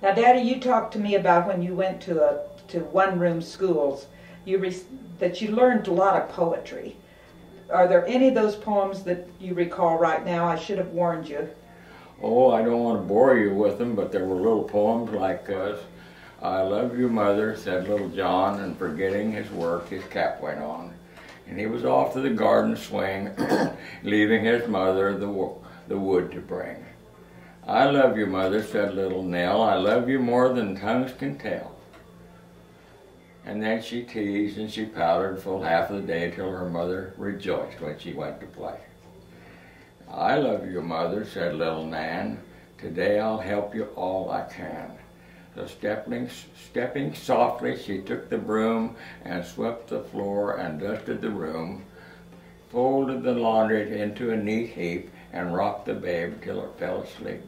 Now, Daddy, you talked to me about when you went to one-room schools, that you learned a lot of poetry. Are there any of those poems that you recall right now? I should have warned you. Oh, I don't want to bore you with them, but there were little poems like I love you, mother, said little John, and forgetting his work, his cap went on. And he was off to the garden swing, leaving his mother the wood to bring. I love you, mother, said little Nell, I love you more than tongues can tell. And then she teased and she powdered full half of the day till her mother rejoiced when she went to play. I love you, mother, said little Nan, today I'll help you all I can. So stepping softly, she took the broom and swept the floor and dusted the room, folded the laundry into a neat heap, and rocked the babe till it fell asleep.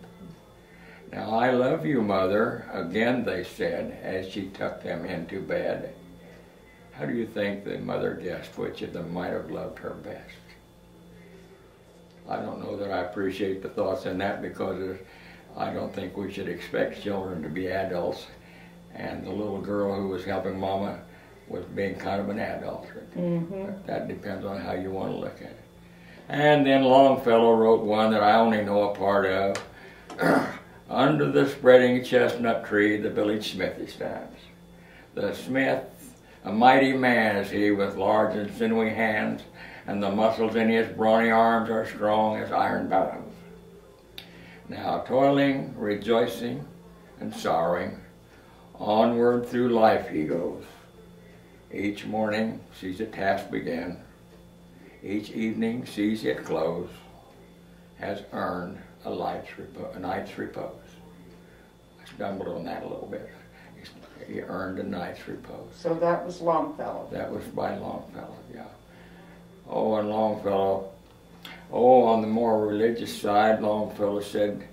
Now I love you, mother, again they said, as she tucked them into bed. How do you think the mother guessed which of them might have loved her best? I don't know that I appreciate the thoughts in that, because I don't think we should expect children to be adults, and the little girl who was helping Mama was being kind of an adult. That depends on how you want to look at it. And then Longfellow wrote one that I only know a part of. Under the spreading chestnut tree the village smithy stands. The smith, a mighty man is he, with large and sinewy hands, and the muscles in his brawny arms are strong as iron bands. Now toiling, rejoicing, and sorrowing, onward through life he goes. Each morning sees a task begin, each evening sees it close, has earned a night's repose. I stumbled on that a little bit. He earned a night's repose. So that was Longfellow. That was by Longfellow, yeah. Oh, and Longfellow, on the more religious side, Longfellow said,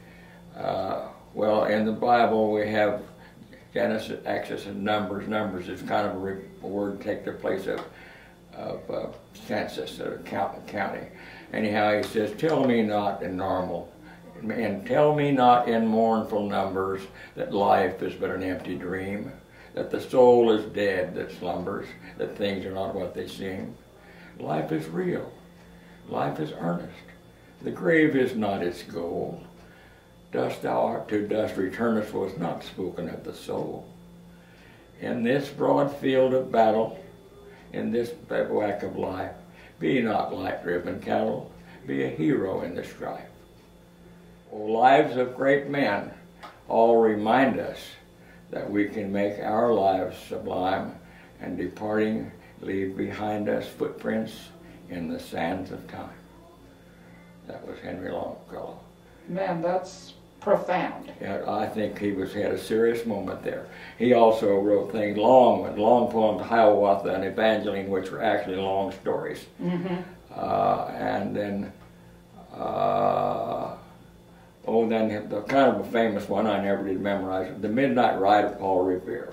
well, in the Bible we have Genesis, Exodus, and Numbers. Numbers is kind of a word to take the place of census, or county. Anyhow, he says, tell me not in mournful numbers that life is but an empty dream, that the soul is dead that slumbers, that things are not what they seem. Life is real. Life is earnest. The grave is not its goal. Dust thou art, to dust returnest was not spoken of the soul. In this broad field of battle, in this bivouac of life, be not light-driven cattle, be a hero in the strife. O lives of great men all remind us that we can make our lives sublime, and departing leave behind us footprints in the sands of time. That was Henry Longfellow. Man, that's profound. Yeah, I think he had a serious moment there. He also wrote things, long poems, Hiawatha and Evangeline, which were actually long stories. And then, then the kind of a famous one I never did memorize, The Midnight Ride of Paul Revere,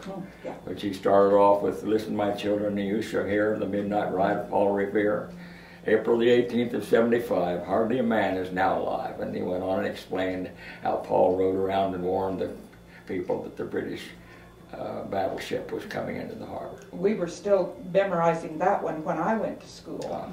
which he started off with, listen, my children, you shall hear the midnight ride of Paul Revere. April the 18th of 75, hardly a man is now alive. And he went on and explained how Paul rode around and warned the people that the British battleship was coming into the harbor. We were still memorizing that one when I went to school.